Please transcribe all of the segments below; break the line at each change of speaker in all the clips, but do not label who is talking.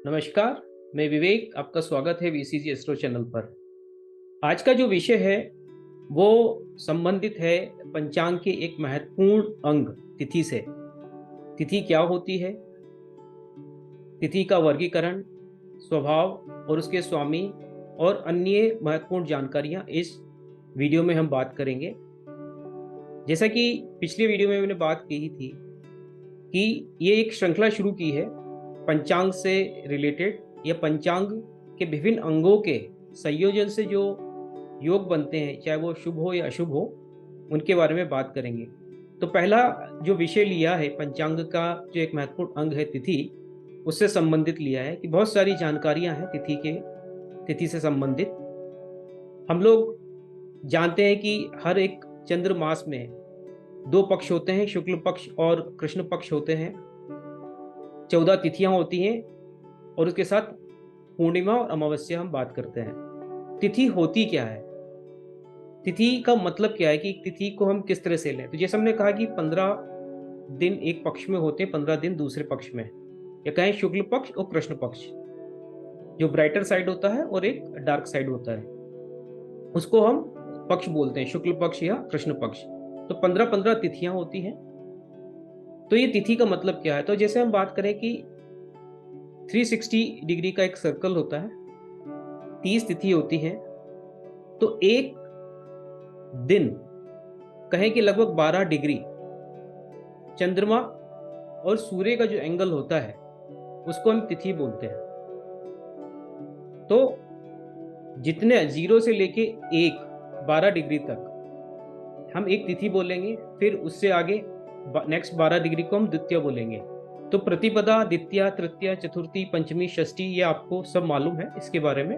नमस्कार, मैं विवेक, आपका स्वागत है वीसीजी एस्ट्रो चैनल पर। आज का जो विषय है, वो संबंधित है पंचांग के एक महत्वपूर्ण अंग तिथि से। तिथि क्या होती है, तिथि का वर्गीकरण, स्वभाव और उसके स्वामी और अन्य महत्वपूर्ण जानकारियाँ इस वीडियो में हम बात करेंगे। जैसा कि पिछले वीडियो में मैंने बात की थी कि ये एक श्रृंखला शुरू की है पंचांग से रिलेटेड या पंचांग के विभिन्न अंगों के संयोजन से जो योग बनते हैं, चाहे वो शुभ हो या अशुभ हो, उनके बारे में बात करेंगे। तो पहला जो विषय लिया है पंचांग का, जो एक महत्वपूर्ण अंग है तिथि, उससे संबंधित लिया है कि बहुत सारी जानकारियां हैं तिथि से संबंधित। हम लोग जानते हैं कि हर एक चंद्र मास में दो पक्ष होते हैं, शुक्ल पक्ष और कृष्ण पक्ष होते हैं। 14 तिथियां होती हैं और उसके साथ पूर्णिमा और अमावस्या हम बात करते हैं। तिथि होती क्या है, तिथि का मतलब क्या है कि तिथि को हम किस तरह से लें। तो जैसे हमने कहा कि 15 दिन एक पक्ष में होते हैं, 15 दिन दूसरे पक्ष में, या कहें शुक्ल पक्ष और कृष्ण पक्ष, जो ब्राइटर साइड होता है और एक डार्क साइड होता है, उसको हम पक्ष बोलते हैं, शुक्ल पक्ष या कृष्ण पक्ष। तो 15-15 तिथियां होती हैं। तो ये तिथि का मतलब क्या है, तो जैसे हम बात करें कि 360 डिग्री का एक सर्कल होता है, 30 तिथि होती है। तो एक दिन कहें कि लगभग 12 डिग्री चंद्रमा और सूर्य का जो एंगल होता है, उसको हम तिथि बोलते हैं। तो जितने 0 से लेके 12 डिग्री तक हम एक तिथि बोलेंगे, फिर उससे आगे नेक्स्ट 12 डिग्री को हम द्वितीय बोलेंगे। तो प्रतिपदा, द्वितीया, तृतीया, चतुर्थी, पंचमी, षष्ठी, ये आपको सब मालूम है इसके बारे में।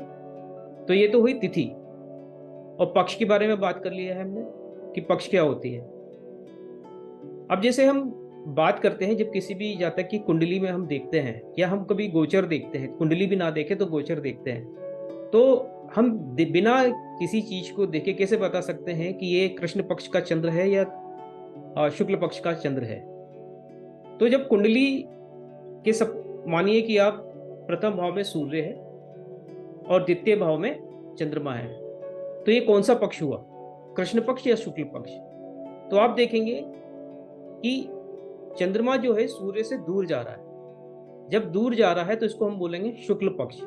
तो ये तो हुई तिथि। और पक्ष के बारे में बात कर लिया है हमने कि पक्ष क्या होती है। अब जैसे हम बात करते हैं, जब किसी भी जातक की कुंडली में हम देखते हैं, या हम कभी गोचर देखते हैं, कुंडली भी ना देखे तो गोचर देखते हैं, तो हम बिना किसी चीज को देखे कैसे बता सकते हैं कि ये कृष्ण पक्ष का चंद्र है या शुक्ल पक्ष का चंद्र है। तो जब कुंडली के सब मानिए कि आप प्रथम भाव में सूर्य है और द्वितीय भाव में चंद्रमा है, तो ये कौन सा पक्ष हुआ, कृष्ण पक्ष या शुक्ल पक्ष। तो आप देखेंगे कि चंद्रमा जो है सूर्य से दूर जा रहा है। जब दूर जा रहा है तो इसको हम बोलेंगे शुक्ल पक्ष।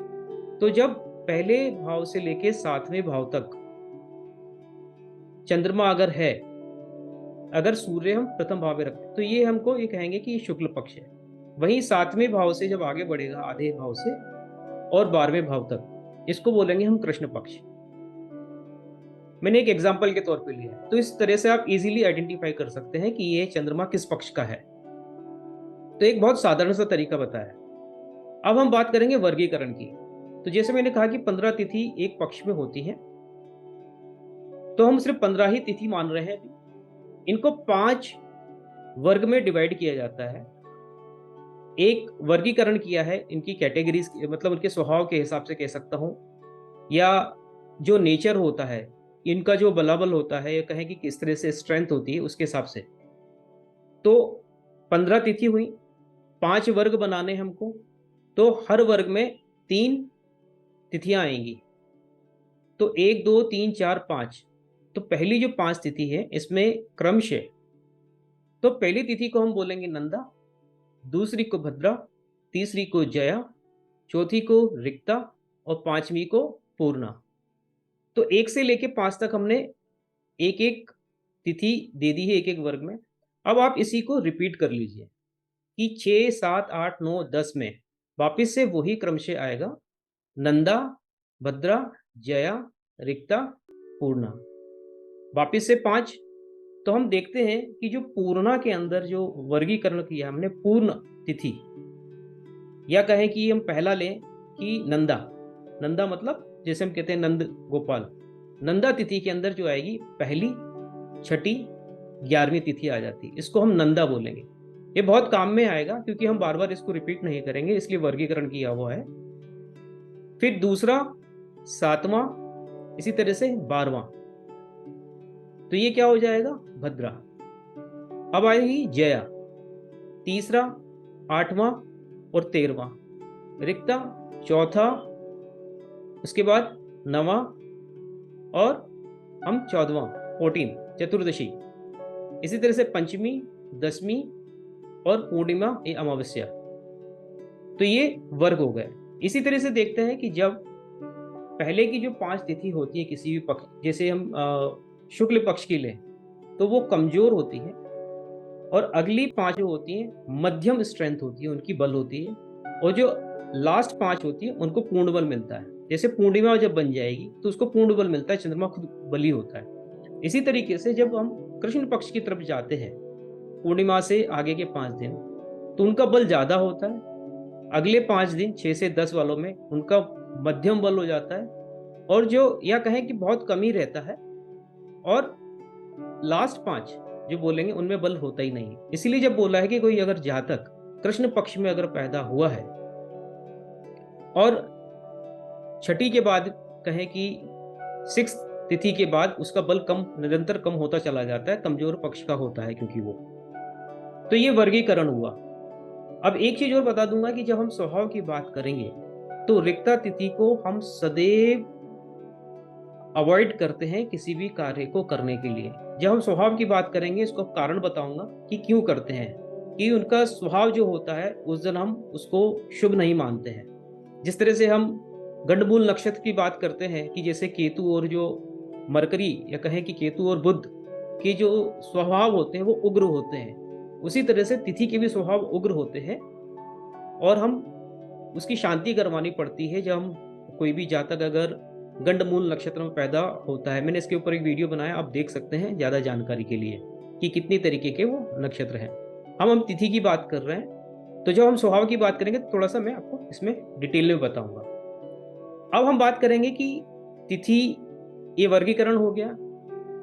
तो जब पहले भाव से लेके 7वें भाव तक चंद्रमा अगर है, अगर सूर्य हम प्रथम भाव में रखते हैं, तो ये हमको ये कहेंगे कि ये शुक्ल पक्ष है। वहीं 7वें भाव से जब आगे बढ़ेगा, आधे भाव से और 12वें भाव तक, इसको बोलेंगे हम कृष्ण पक्ष। मैंने एक एग्जाम्पल के तौर पे लिया है। तो इस तरह से आप इजीली आइडेंटिफाई कर सकते हैं कि ये चंद्रमा किस पक्ष का है। तो एक बहुत साधारण सा तरीका बताया। अब हम बात करेंगे वर्गीकरण की। तो जैसे मैंने कहा कि 15 तिथि एक पक्ष में होती है, तो हम सिर्फ 15 ही तिथि मान रहे हैं अभी। इनको 5 वर्ग में डिवाइड किया जाता है। एक वर्गीकरण किया है इनकी कैटेगरीज, मतलब उनके स्वभाव के हिसाब से कह सकता हूं, या जो नेचर होता है, इनका जो बलाबल होता है, या कहें कि किस तरह से स्ट्रेंथ होती है, उसके हिसाब से। तो 15 तिथि हुई, 5 वर्ग बनाने हमको। तो हर वर्ग में 3 तिथियां आएंगी। तो 1, 2, 3, 4, 5। तो पहली जो 5 तिथि है, इसमें क्रमशः, तो पहली तिथि को हम बोलेंगे नंदा, दूसरी को भद्रा, तीसरी को जया, चौथी को रिक्ता और 5वीं को पूर्णा। तो 1 से लेके 5 तक हमने एक एक तिथि दे दी है एक एक वर्ग में। अब आप इसी को रिपीट कर लीजिए कि 6, 7, 8, 9, 10 में वापिस से वही क्रमशः आएगा, नंदा, भद्रा, जया, रिक्ता, पूर्णा। वापिस से 5। तो हम देखते हैं कि जो पूर्णा के अंदर जो वर्गीकरण किया हमने, पूर्ण तिथि, या कहें कि हम पहला लें कि नंदा। नंदा मतलब जैसे हम कहते हैं नंद गोपाल। नंदा तिथि के अंदर जो आएगी, पहली, छठी, 11वीं तिथि आ जाती है, इसको हम नंदा बोलेंगे। ये बहुत काम में आएगा क्योंकि हम बार बार इसको रिपीट नहीं करेंगे, इसलिए वर्गीकरण किया हुआ है। फिर दूसरा, 7वां, इसी तरह से 12वां। तो ये क्या हो जाएगा, भद्रा। अब आएगी जया, तीसरा, 8वां और 13वां। रिक्ता चौथा, उसके बाद नवा, और हम 14वां 14 चतुर्दशी। इसी तरह से पंचमी, दसवीं और पूर्णिमा या अमावस्या। तो ये वर्ग हो गए। इसी तरह से देखते हैं कि जब पहले की जो 5 तिथि होती है किसी भी पक्ष, जैसे हम शुक्ल पक्ष की लें तो वो कमजोर होती है, और अगली 5 जो होती हैं मध्यम स्ट्रेंथ होती है, उनकी बल होती है, और जो लास्ट 5 होती है उनको पूर्ण बल मिलता है। जैसे पूर्णिमा जब बन जाएगी तो उसको पूर्ण बल मिलता है, चंद्रमा खुद बली होता है। इसी तरीके से जब हम कृष्ण पक्ष की तरफ जाते हैं पूर्णिमा से आगे के 5 दिन, तो उनका बल ज्यादा होता है। अगले 5 दिन 6 से 10 वालों में उनका मध्यम बल हो जाता है, और जो या कहें कि बहुत कम ही रहता है, और लास्ट 5 जो बोलेंगे उनमें बल होता ही नहीं। इसीलिए जब बोला है कि कोई अगर जातक कृष्ण पक्ष में अगर पैदा हुआ है और छठी के बाद कहें कि 6 तिथि के बाद उसका बल कम, निरंतर कम होता चला जाता है, कमजोर पक्ष का होता है क्योंकि वो, तो ये वर्गीकरण हुआ। अब एक चीज और बता दूंगा कि जब हम स्वभाव की बात करेंगे तो रिक्ता तिथि को हम सदैव अवॉइड करते हैं किसी भी कार्य को करने के लिए। जब हम स्वभाव की बात करेंगे इसको कारण बताऊंगा कि क्यों करते हैं, कि उनका स्वभाव जो होता है उस दिन हम उसको शुभ नहीं मानते हैं। जिस तरह से हम गंडमूल नक्षत्र की बात करते हैं कि जैसे केतु और जो मरकरी, या कहें कि केतु और बुध के जो स्वभाव होते हैं वो उग्र होते हैं, उसी तरह से तिथि के भी स्वभाव उग्र होते हैं, और हम उसकी शांति करवानी पड़ती है जब हम कोई भी जातक अगर गंडमूल नक्षत्र में पैदा होता है। मैंने इसके ऊपर एक वीडियो बनाया, आप देख सकते हैं ज़्यादा जानकारी के लिए कि कितनी तरीके के वो नक्षत्र हैं। हम तिथि की बात कर रहे हैं, तो जब हम स्वभाव की बात करेंगे तो थोड़ा सा मैं आपको इसमें डिटेल में बताऊंगा। अब हम बात करेंगे कि तिथि, ये वर्गीकरण हो गया।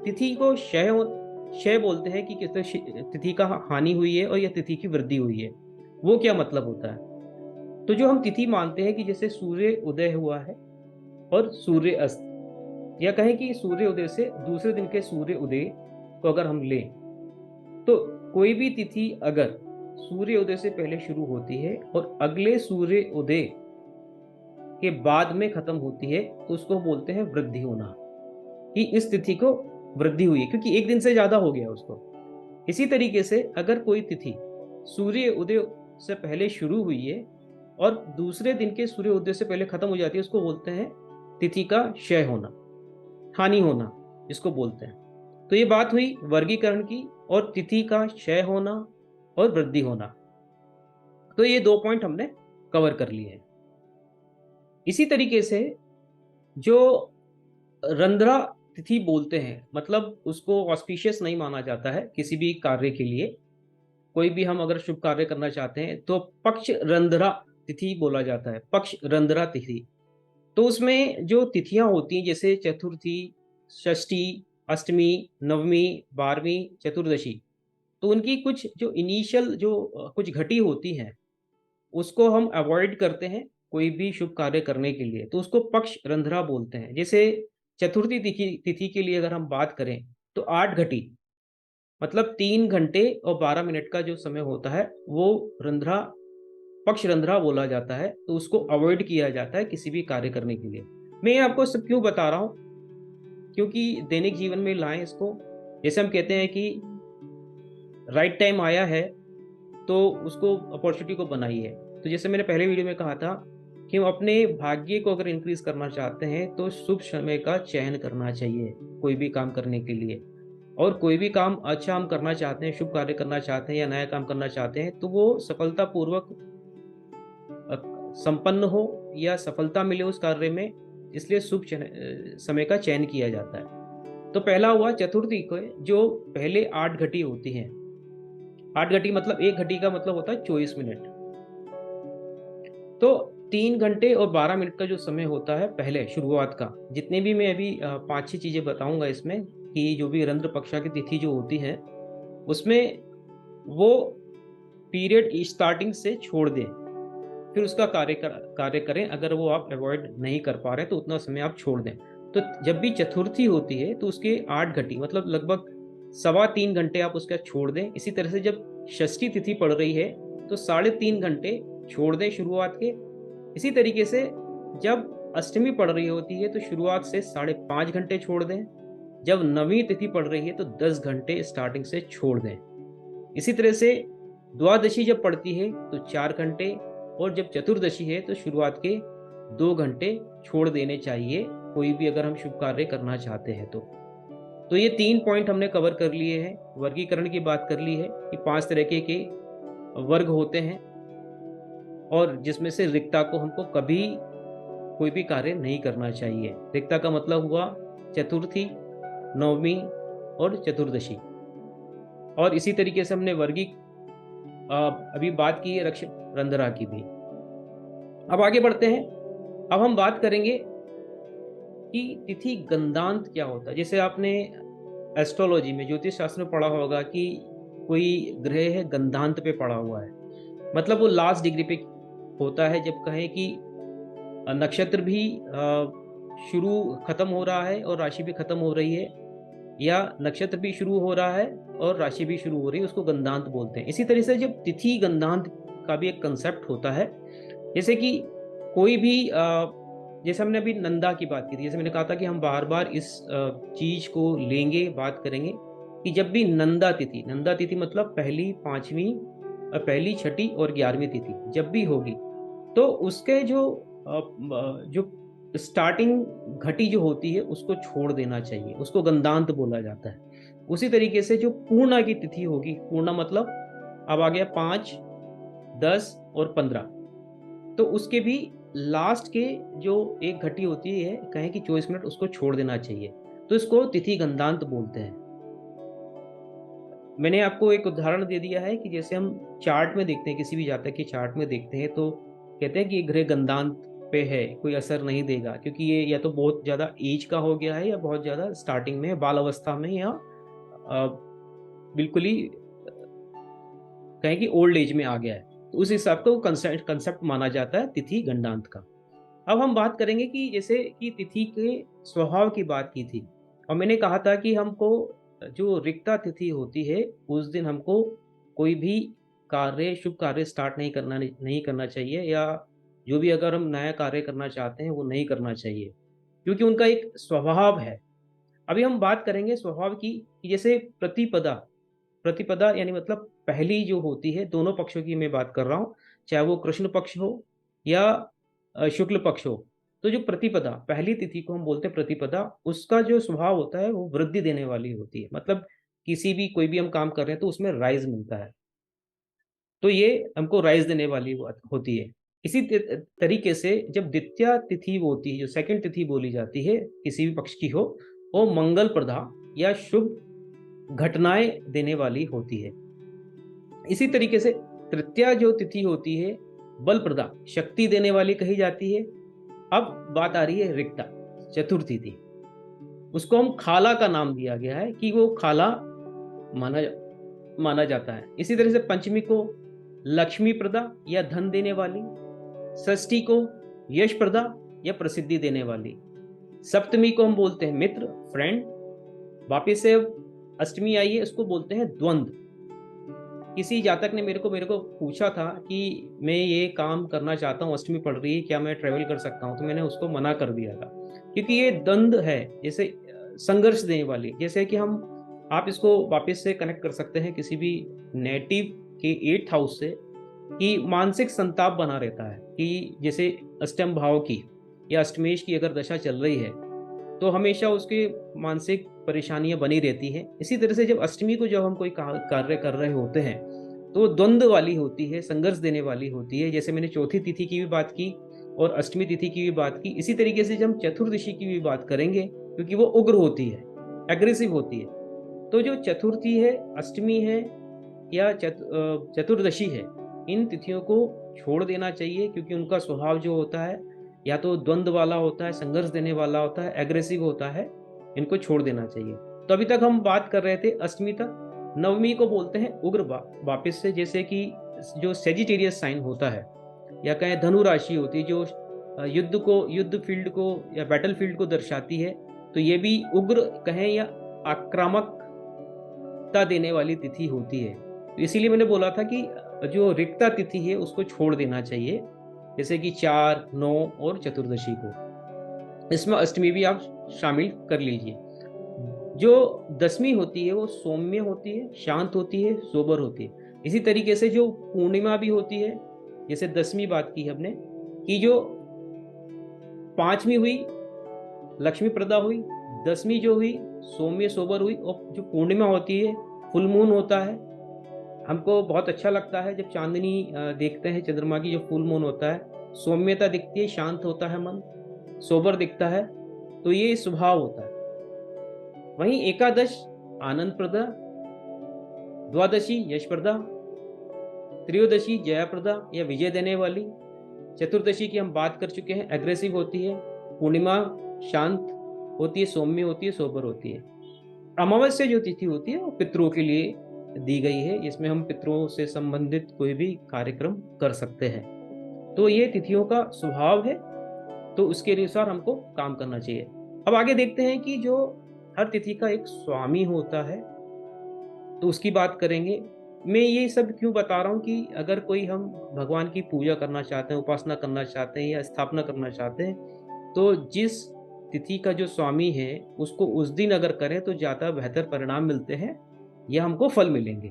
तिथि को क्षय बोलते हैं कि किस तिथि का हानि हुई है और यह तिथि की वृद्धि हुई है। वो क्या मतलब होता है? तो जो हम तिथि मानते हैं कि जैसे सूर्य उदय हुआ है और सूर्य अस्त, या कहें कि सूर्य उदय से दूसरे दिन के सूर्य उदय को अगर हम लें, तो कोई भी तिथि अगर सूर्य उदय से पहले शुरू होती है और अगले सूर्य उदय के बाद में खत्म होती है तो उसको बोलते हैं वृद्धि होना, कि इस तिथि को वृद्धि हुई है क्योंकि एक दिन से ज्यादा हो गया उसको। इसी तरीके से अगर कोई तिथि सूर्य उदय से पहले शुरू हुई है और दूसरे दिन के सूर्य उदय से पहले खत्म हो जाती है, उसको बोलते हैं तिथि का क्षय होना, हानि होना इसको बोलते हैं। तो ये बात हुई वर्गीकरण की, और तिथि का क्षय होना और वृद्धि होना। तो ये 2 पॉइंट हमने कवर कर लिए हैं। इसी तरीके से जो रंध्रा तिथि बोलते हैं, मतलब उसको ऑस्पिशियस नहीं माना जाता है किसी भी कार्य के लिए। कोई भी हम अगर शुभ कार्य करना चाहते हैं तो पक्ष रंध्रा तिथि बोला जाता है, पक्ष रंध्रा तिथि। तो उसमें जो तिथियां होती हैं जैसे चतुर्थी, षष्ठी, अष्टमी, नवमी, 12वीं, चतुर्दशी, तो उनकी कुछ जो इनिशियल जो कुछ घटी होती हैं उसको हम अवॉइड करते हैं कोई भी शुभ कार्य करने के लिए, तो उसको पक्ष रंध्रा बोलते हैं। जैसे चतुर्थी तिथि तिथि के लिए अगर हम बात करें तो 8 घटी, मतलब 3 घंटे और 12 मिनट का जो समय होता है वो रंध्रा, पक्ष रंध्रा बोला जाता है। तो उसको अवॉइड किया जाता है किसी भी कार्य करने के लिए। मैं ये आपको सब क्यों बता रहा हूँ, क्योंकि दैनिक जीवन में लाएं इसको। जैसे हम कहते हैं कि राइट टाइम आया है तो उसको अपॉर्चुनिटी को बनाइए। तो जैसे मैंने पहले वीडियो में कहा था कि हम अपने भाग्य को अगर इंक्रीज करना चाहते हैं तो शुभ समय का चयन करना चाहिए कोई भी काम करने के लिए। और कोई भी काम अच्छा हम करना चाहते हैं, शुभ कार्य करना चाहते हैं या नया काम करना चाहते हैं, तो वो सफलतापूर्वक संपन्न हो या सफलता मिले उस कार्य में, इसलिए शुभ समय का चयन किया जाता है। तो पहला हुआ चतुर्थी को, जो पहले 8 घटी होती हैं। 8 घटी मतलब 1 घटी का मतलब होता है 24 मिनट। तो 3 घंटे और 12 मिनट का जो समय होता है पहले शुरुआत का, जितने भी मैं अभी 5-6 चीजें बताऊंगा इसमें, कि जो भी रंध्र पक्षा की तिथि जो होती है उसमें वो पीरियड स्टार्टिंग से छोड़ दें, फिर उसका कार्य करें। अगर वो आप अवॉइड नहीं कर पा रहे तो उतना समय आप छोड़ दें। तो जब भी चतुर्थी होती है तो उसके 8 घटी मतलब लगभग 3.25 घंटे आप उसका छोड़ दें। इसी तरह से जब षष्ठी तिथि पड़ रही है तो 3.5 घंटे छोड़ दें शुरुआत के, इसी तरीके से जब अष्टमी पड़ रही होती है तो शुरुआत से 5.5 घंटे छोड़ दें। जब नवीं तिथि पड़ रही है तो 10 घंटे स्टार्टिंग से छोड़ दें। इसी तरह से द्वादशी जब पड़ती है तो 4 घंटे, और जब चतुर्दशी है तो शुरुआत के 2 घंटे छोड़ देने चाहिए, कोई भी अगर हम शुभ कार्य करना चाहते हैं तो ये 3 पॉइंट हमने कवर कर लिए हैं। वर्गीकरण की बात कर ली है कि 5 तरह के वर्ग होते हैं, और जिसमें से रिक्ता को हमको कभी कोई भी कार्य नहीं करना चाहिए। रिक्ता का मतलब हुआ चतुर्थी, नवमी और चतुर्दशी। और इसी तरीके से हमने अभी बात की है रक्ष रंध्रा की भी। अब आगे बढ़ते हैं। अब हम बात करेंगे कि तिथि गंधांत क्या होता है। जैसे आपने एस्ट्रोलॉजी में, ज्योतिष शास्त्र में पढ़ा होगा कि कोई ग्रह है गंधांत पे पड़ा हुआ है, मतलब वो लास्ट डिग्री पे होता है। जब कहें कि नक्षत्र भी शुरू खत्म हो रहा है और राशि भी खत्म हो रही है, या नक्षत्र भी शुरू हो रहा है और राशि भी शुरू हो रही है, उसको गंधांत बोलते हैं। इसी तरह से जब तिथि गंधांत का भी एक कंसेप्ट होता है, जैसे कि कोई भी जैसे हमने अभी नंदा की बात की थी, जैसे मैंने कहा था कि हम बार बार इस चीज को लेंगे, बात करेंगे कि जब भी नंदा तिथि मतलब पहली, पांचवी, पहली, छठी और 11वीं तिथि जब भी होगी, तो उसके जो स्टार्टिंग घटी जो होती है उसको छोड़ देना चाहिए, उसको गंधांत बोला जाता है। उसी तरीके से जो पूर्णा की तिथि होगी, पूर्णा मतलब अब आ गया 5, 10 और 15, तो उसके भी लास्ट के जो एक घटी होती है, कहें कि 24 मिनट, उसको छोड़ देना चाहिए, तो इसको तिथि गंधांत बोलते हैं। मैंने आपको एक उदाहरण दे दिया है कि जैसे हम चार्ट में देखते हैं, किसी भी जातक के चार्ट में देखते हैं, तो कहते हैं कि ग्रह गंधांत पे है, कोई असर नहीं देगा, क्योंकि ये या तो बहुत ज़्यादा एज का हो गया है, या बहुत ज़्यादा स्टार्टिंग में, बाल अवस्था में, या बिल्कुल ही कहें कि ओल्ड एज में आ गया है, तो उस हिसाब का वो कंसेप्ट माना जाता है तिथि गंडांत का। अब हम बात करेंगे कि जैसे कि तिथि के स्वभाव की बात की थी, और मैंने कहा था कि हमको जो रिक्ता तिथि होती है उस दिन हमको कोई भी कार्य, शुभ कार्य स्टार्ट नहीं करना चाहिए, या जो भी अगर हम नया कार्य करना चाहते हैं वो नहीं करना चाहिए, क्योंकि उनका एक स्वभाव है। अभी हम बात करेंगे स्वभाव की, कि जैसे प्रतिपदा, प्रतिपदा यानी मतलब पहली जो होती है, दोनों पक्षों की मैं बात कर रहा हूँ, चाहे वो कृष्ण पक्ष हो या शुक्ल पक्ष हो, तो जो प्रतिपदा, पहली तिथि को हम बोलते हैं प्रतिपदा, उसका जो स्वभाव होता है वो वृद्धि देने वाली होती है। मतलब किसी भी, कोई भी हम काम कर रहे हैं तो उसमें राइज मिलता है, तो ये हमको राइज देने वाली होती है। इसी तरीके से जब द्वितीय तिथि होती है, जो सेकंड तिथि बोली जाती है, किसी भी पक्ष की हो, वो मंगल प्रदा या शुभ घटनाएं देने वाली होती है। इसी तरीके से तृतीया जो तिथि होती है, बल प्रदा, शक्ति देने वाली कही जाती है। अब बात आ रही है रिक्ता, चतुर्थी तिथि, उसको हम खाला का नाम दिया गया है कि वो खाला माना माना जाता है। इसी तरह से पंचमी को लक्ष्मी प्रदा या धन देने वाली, षष्ठी को यश प्रदा या प्रसिद्धि देने वाली, सप्तमी को हम बोलते हैं मित्र, फ्रेंड। वापिस से अष्टमी आई है, उसको बोलते हैं द्वंद्व। किसी जातक ने मेरे को पूछा था कि मैं ये काम करना चाहता हूँ, अष्टमी पड़ रही है, क्या मैं ट्रेवल कर सकता हूँ, तो मैंने उसको मना कर दिया था, क्योंकि ये द्वंद्व है, जैसे संघर्ष देने वाली। जैसे कि आप इसको वापस से कनेक्ट कर सकते हैं किसी भी नेटिव के 8th हाउस से, कि मानसिक संताप बना रहता है, कि जैसे अष्टम भाव की या अष्टमेश की अगर दशा चल रही है तो हमेशा उसके मानसिक परेशानियां बनी रहती हैं। इसी तरह से जब अष्टमी को जब हम कोई कार्य कर रहे होते हैं तो वो द्वंद्व वाली होती है, संघर्ष देने वाली होती है। जैसे मैंने चौथी तिथि की भी बात की और अष्टमी तिथि की भी बात की, इसी तरीके से जब हम चतुर्दशी की भी बात करेंगे, क्योंकि वो उग्र होती है, एग्रेसिव होती है, तो जो चतुर्थी है, अष्टमी है या चतुर्दशी है, इन तिथियों को छोड़ देना चाहिए, क्योंकि उनका स्वभाव जो होता है या तो द्वंद्व वाला होता है, संघर्ष देने वाला होता है, एग्रेसिव होता है, इनको छोड़ देना चाहिए। तो अभी तक हम बात कर रहे थे अष्टमी तक। नवमी को बोलते हैं उग्र वापिस से, जैसे कि जो सेजिटेरियस साइन होता है या कहें धनु राशि होती है, जो युद्ध फील्ड को या बैटल फील्ड को दर्शाती है, तो ये भी उग्र कहें या आक्रामकता देने वाली तिथि होती है। तो इसीलिए मैंने बोला था कि जो रिक्ता तिथि है उसको छोड़ देना चाहिए। जैसे कि 4, 9 और चतुर्दशी को। इसमें अष्टमी भी आप शामिल कर लीजिए। जो दसवीं होती है वो सौम्य होती है, शांत होती है, सोबर होती है। इसी तरीके से जो पूर्णिमा भी होती है, जैसे 10वीं बात की हमने, कि जो 5वीं हुई लक्ष्मी प्रदा हुई, 10वीं जो हुई सौम्य सोबर हुई, और जो पूर्णिमा होती है फुल मून होता है। हमको बहुत अच्छा लगता है जब चांदनी देखते हैं, चंद्रमा की जो फुल मून होता है, सौम्यता दिखती है, शांत होता है मन, सोबर दिखता है, तो ये स्वभाव होता है। वहीं एकादश आनंद प्रदा, द्वादशी यश प्रदा, त्रयोदशी जया प्रदा या विजय देने वाली, चतुर्दशी की हम बात कर चुके हैं, एग्रेसिव होती है, पूर्णिमा शांत होती है, सौम्य होती है, सोबर होती है। अमावस्या जो तिथि होती है वो पितरों के लिए दी गई है, इसमें हम पितरों से संबंधित कोई भी कार्यक्रम कर सकते हैं। तो ये तिथियों का स्वभाव है, तो उसके अनुसार हमको काम करना चाहिए। अब आगे देखते हैं कि जो हर तिथि का एक स्वामी होता है, तो उसकी बात करेंगे। मैं ये सब क्यों बता रहा हूँ कि अगर कोई हम भगवान की पूजा करना चाहते हैं, उपासना करना चाहते हैं या स्थापना करना चाहते हैं, तो जिस तिथि का जो स्वामी है उसको उस दिन अगर करें तो ज़्यादा बेहतर परिणाम मिलते हैं या हमको फल मिलेंगे।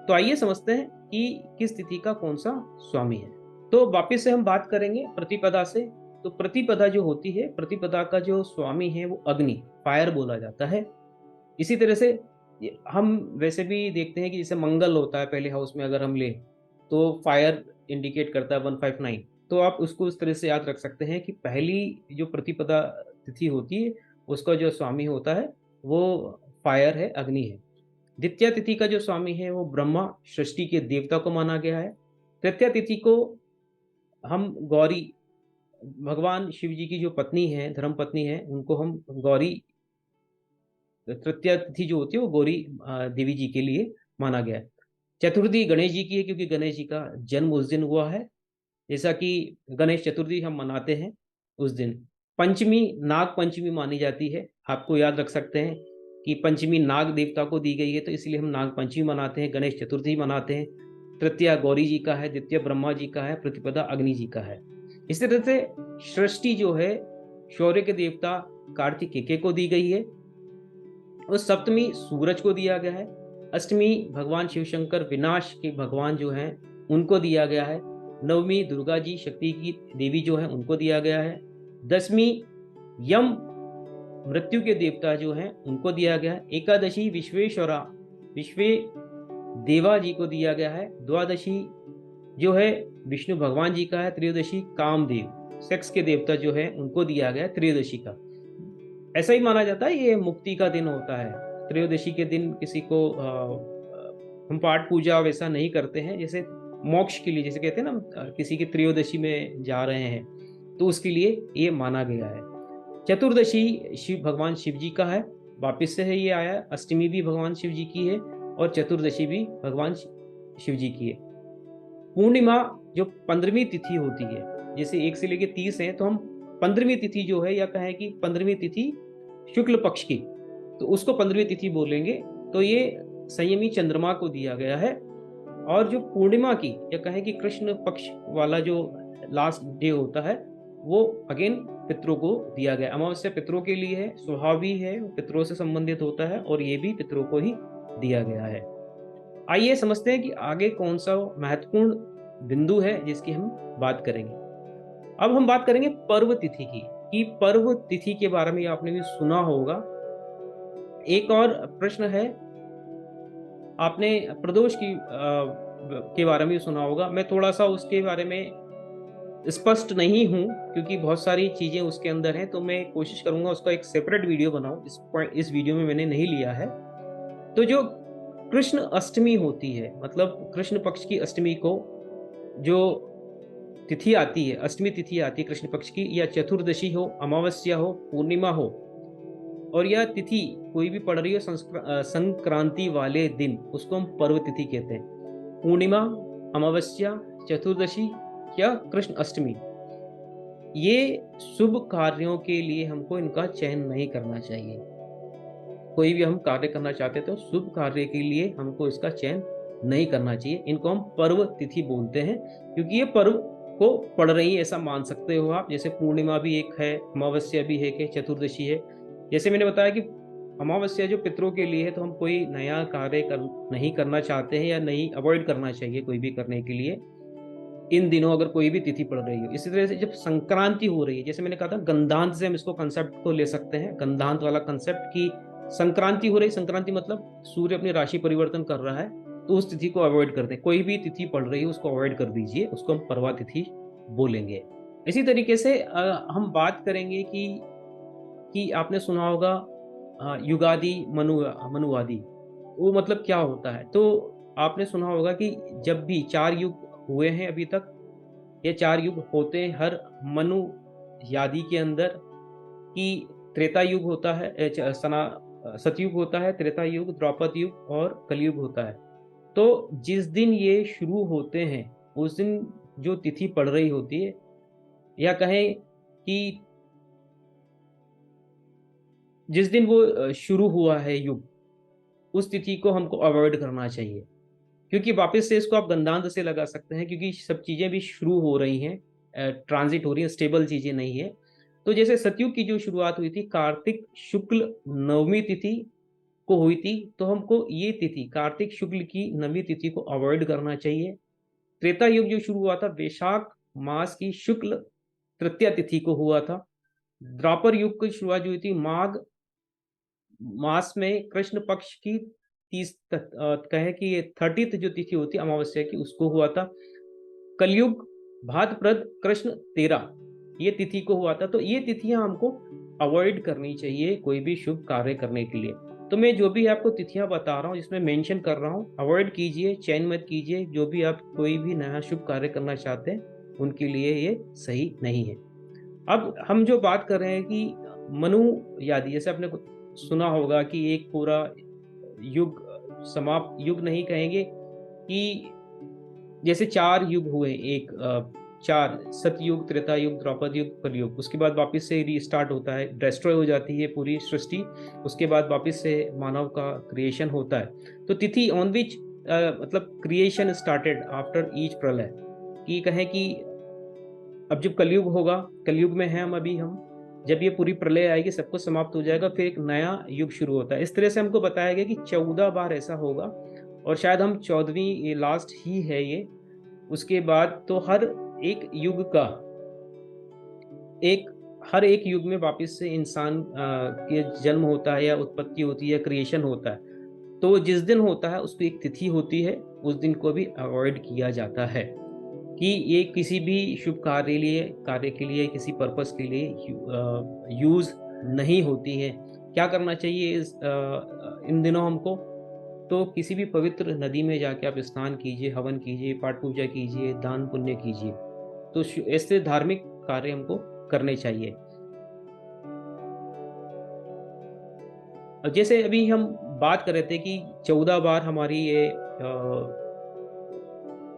तो आइए समझते हैं कि किस तिथि का कौन सा स्वामी है। तो वापस से हम बात करेंगे प्रतिपदा से। तो प्रतिपदा जो होती है, प्रतिपदा का जो स्वामी है वो अग्नि, फायर बोला जाता है। इसी तरह से हम वैसे भी देखते हैं कि जैसे मंगल होता है पहले हाउस में, अगर हम लें तो फायर इंडिकेट करता है 159। तो आप उसको उस तरह से याद रख सकते हैं कि पहली जो प्रतिपदा तिथि होती है उसका जो स्वामी होता है वो फायर है, अग्नि है। द्वितीय तिथि का जो स्वामी है वो ब्रह्मा, सृष्टि के देवता को माना गया है। तृतीय तिथि को हम गौरी, भगवान शिव जी की जो पत्नी है, धर्म पत्नी है, उनको हम गौरी, तृतीया तिथि जो होती है वो गौरी देवी जी के लिए माना गया है। चतुर्थी गणेश जी की है क्योंकि गणेश जी का जन्म उस दिन हुआ है, जैसा कि गणेश चतुर्थी हम मनाते हैं उस दिन। पंचमी नाग पंचमी मानी जाती है, आपको याद रख सकते हैं कि पंचमी नाग देवता को दी गई है, तो इसलिए हम नाग पंचमी मनाते हैं, गणेश चतुर्थी मनाते हैं। तृतीया गौरी जी का है, द्वितीय ब्रह्मा जी का है, प्रतिपदा अग्नि जी का है। इस तरह से सृष्टि जो है शौर्य के देवता कार्तिकेय को दी गई है, और सप्तमी सूरज को दिया गया है। अष्टमी भगवान शिव शंकर विनाश के भगवान जो हैं उनको दिया गया है। नवमी दुर्गा जी शक्ति की देवी जो है उनको दिया गया है। 10वीं यम मृत्यु के देवता जो हैं उनको दिया गया है। एकादशी विश्वेश्वरा विश्वे देवा जी को दिया गया है। द्वादशी जो है विष्णु भगवान जी का है। त्रयोदशी कामदेव सेक्स के देवता जो है उनको दिया गया है त्रयोदशी का। ऐसा ही माना जाता है ये मुक्ति का दिन होता है। त्रयोदशी के दिन किसी को हम पाठ पूजा वैसा नहीं करते हैं, जैसे मोक्ष के लिए, जैसे कहते हैं ना किसी की त्रयोदशी में जा रहे हैं, तो उसके लिए ये माना गया है। चतुर्दशी शिव भगवान शिव जी का है, वापिस से है ये आया। अष्टमी भी भगवान शिव जी की है और चतुर्दशी भी भगवान शिव जी की है। पूर्णिमा जो 15वीं तिथि होती है, जैसे 1 से लेकर 30 है, तो हम 15वीं तिथि जो है, या कहें कि 15वीं तिथि शुक्ल पक्ष की, तो उसको 15वीं तिथि बोलेंगे। तो ये संयमी चंद्रमा को दिया गया है। और जो पूर्णिमा की, या कहें कि कृष्ण पक्ष वाला जो लास्ट डे होता है, वो अगेन पितरों को दिया गया। अमावस्या पितरों के लिए है, स्वभाव भी है, पितरों से संबंधित होता है, और ये भी पितरों को ही दिया गया है। आइए समझते हैं कि आगे कौन सा महत्वपूर्ण बिंदु है जिसकी हम बात करेंगे। अब हम बात करेंगे पर्व तिथि की, कि पर्व तिथि के बारे में आपने भी सुना होगा। एक और प्रश्न है, आपने प्रदोष की के बारे में सुना होगा। मैं थोड़ा सा उसके बारे में स्पष्ट नहीं हूँ क्योंकि बहुत सारी चीजें उसके अंदर हैं, तो मैं कोशिश करूंगा उसका एक सेपरेट वीडियो बनाऊं। इस वीडियो में मैंने नहीं लिया है। तो जो कृष्ण अष्टमी होती है, मतलब कृष्ण पक्ष की अष्टमी को जो तिथि आती है, अष्टमी तिथि आती है कृष्ण पक्ष की, या चतुर्दशी हो, अमावस्या हो, पूर्णिमा हो, और यह तिथि कोई भी पड़ रही हो संक्रांति वाले दिन, उसको हम पर्व तिथि कहते हैं। पूर्णिमा, अमावस्या, चतुर्दशी या कृष्ण अष्टमी, ये शुभ कार्यों के लिए हमको इनका चयन नहीं करना चाहिए। कोई भी हम कार्य करना चाहते तो शुभ कार्य के लिए हमको इसका चयन नहीं करना चाहिए। इनको हम पर्व तिथि बोलते हैं, क्योंकि ये पर्व को पड़ रही है, ऐसा मान सकते हो आप। जैसे पूर्णिमा भी एक है, अमावस्या भी है, कि चतुर्दशी है। जैसे मैंने बताया कि अमावस्या जो पितरों के लिए है, तो हम कोई नया कार्य नहीं करना चाहते हैं, या नहीं, अवॉइड करना चाहिए कोई भी करने के लिए इन दिनों, अगर कोई भी तिथि पड़ रही हो। इसी तरह से जब संक्रांति हो रही है, जैसे मैंने कहा था गंधांत से हम इसको कंसेप्ट को ले सकते हैं, गंधांत वाला कंसेप्ट की संक्रांति हो रही, संक्रांति मतलब सूर्य अपनी राशि परिवर्तन कर रहा है, तो उस तिथि को अवॉइड कर दें। कोई भी तिथि पड़ रही है उसको अवॉइड कर दीजिए, उसको हम परवा तिथि बोलेंगे। इसी तरीके से हम बात करेंगे कि आपने सुना होगा युगादि मनुवादि, वो मतलब क्या होता है। तो आपने सुना होगा कि जब भी 4 युग हुए हैं अभी तक, ये 4 युग होते हैं हर मनु यादि के अंदर, कि त्रेता युग होता है, सतयुग होता है, त्रेता युग, द्वापर युग और कलयुग होता है। तो जिस दिन ये शुरू होते हैं उस दिन जो तिथि पड़ रही होती है, या कहें कि जिस दिन वो शुरू हुआ है युग, उस तिथि को हमको अवॉइड करना चाहिए। क्योंकि वापस से इसको आप गंधांत से लगा सकते हैं, क्योंकि सब चीज़ें भी शुरू हो रही हैं, ट्रांजिट हो रही हैं, स्टेबल चीज़ें नहीं है। तो जैसे सतयुग की जो शुरुआत हुई थी कार्तिक शुक्ल नवमी तिथि को हुई थी, तो हमको ये तिथि कार्तिक शुक्ल की नवमी तिथि को अवॉइड करना चाहिए। त्रेता युग जो शुरू हुआ था वैशाख मास की शुक्ल तृतीया तिथि को हुआ था। द्वापर युग की शुरुआत जो हुई थी माघ मास में कृष्ण पक्ष की कहे कि ये 30th जो तिथि होती है अमावस्या की, उसको हुआ था। कलयुग भाद्रपद कृष्ण 13 ये तिथि को हुआ था। तो ये तिथियां हमको अवॉइड करनी चाहिए कोई भी शुभ कार्य करने के लिए। तो मैं जो भी आपको तिथियां बता रहा हूँ, इसमें मेंशन कर रहा हूँ, अवॉइड कीजिए, चयन मत कीजिए। जो भी आप कोई भी नया शुभ कार्य करना चाहते हैं उनके लिए ये सही नहीं है। अब हम जो बात कर रहे हैं कि मनु यादि, जैसे आपने सुना होगा कि एक पूरा युग, समाप्त युग नहीं कहेंगे, कि जैसे 4 युग हुए, एक 4 सतयुग, त्रेता युग, द्वापर युग, कलयुग, उसके बाद वापस से रीस्टार्ट होता है, डिस्ट्रॉय हो जाती है पूरी सृष्टि, उसके बाद वापस से मानव का क्रिएशन होता है। तो तिथि ऑन विच मतलब क्रिएशन स्टार्टेड आफ्टर ईच प्रलय, कि कहें कि अब जब कलयुग होगा, कलयुग में है हम जब ये पूरी प्रलय आएगी, सब कुछ समाप्त हो जाएगा, फिर एक नया युग शुरू होता है। इस तरह से हमको बताया गया कि 14 बार ऐसा होगा, और शायद हम 14वीं ये लास्ट ही है ये। उसके बाद तो हर एक युग का हर एक युग में वापस से इंसान के जन्म होता है, या उत्पत्ति होती है, या क्रिएशन होता है। तो जिस दिन होता है उसकी एक तिथि होती है, उस दिन को भी अवॉइड किया जाता है, कि ये किसी भी शुभ कार्य के लिए किसी पर्पस के लिए यूज नहीं होती है। क्या करना चाहिए इन दिनों हमको? तो किसी भी पवित्र नदी में जाके आप स्नान कीजिए, हवन कीजिए, पाठ पूजा कीजिए, दान पुण्य कीजिए। तो ऐसे धार्मिक कार्य हमको करने चाहिए। जैसे अभी हम बात कर रहे थे कि 14 बार हमारी ये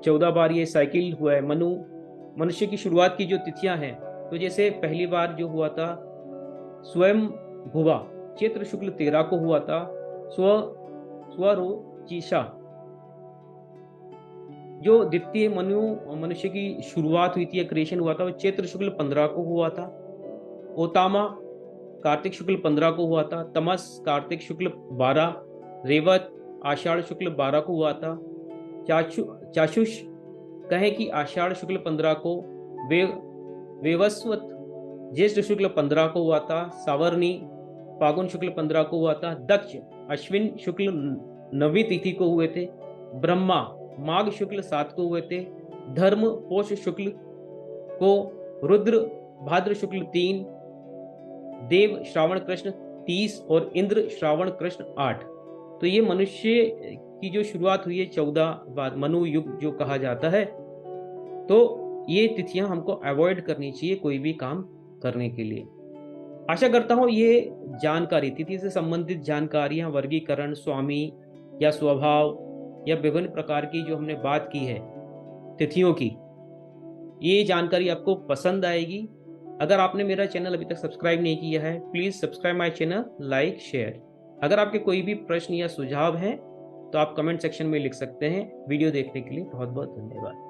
14 बार ये साइकिल हुआ है मनुष्य की शुरुआत की जो तिथियां हैं। तो जैसे पहली बार जो हुआ था स्वयं भुवा, चैत्र शुक्ल 13 को हुआ था। स्वरोचिषा जो द्वितीय मनुष्य की शुरुआत हुई थी या क्रिएशन हुआ था, वो चैत्र शुक्ल 15 को हुआ था। ओतामा कार्तिक शुक्ल 15 को हुआ था। तमस कार्तिक शुक्ल 12, रेवत आषाढ़ शुक्ल 12 को हुआ था। चाशुष कहें कि आषाढ़ शुक्ल 15 को। वेवस्वत ज्येष्ठ शुक्ल 15 को हुआ था। सावरणी फागुन शुक्ल 15 को हुआ था। दक्ष अश्विन शुक्ल 9वीं तिथि को हुए थे। ब्रह्मा माघ शुक्ल 7 को हुए थे। धर्म पोष शुक्ल को। रुद्र भाद्र शुक्ल 3। देव श्रावण कृष्ण 30 और इंद्र श्रावण कृष्ण 8। तो ये मनुष्य की जो शुरुआत हुई है 14 बार, मनु युग जो कहा जाता है। तो ये तिथियां हमको अवॉइड करनी चाहिए कोई भी काम करने के लिए। आशा करता हूं ये जानकारी, तिथि से संबंधित जानकारियां, वर्गीकरण, स्वामी या स्वभाव या विभिन्न प्रकार की जो हमने बात की है तिथियों की, ये जानकारी आपको पसंद आएगी। अगर आपने मेरा चैनल अभी तक सब्सक्राइब नहीं किया है, please subscribe my channel, like share. अगर आपके कोई भी प्रश्न या सुझाव हैं तो आप कमेंट सेक्शन में लिख सकते हैं। वीडियो देखने के लिए बहुत बहुत धन्यवाद।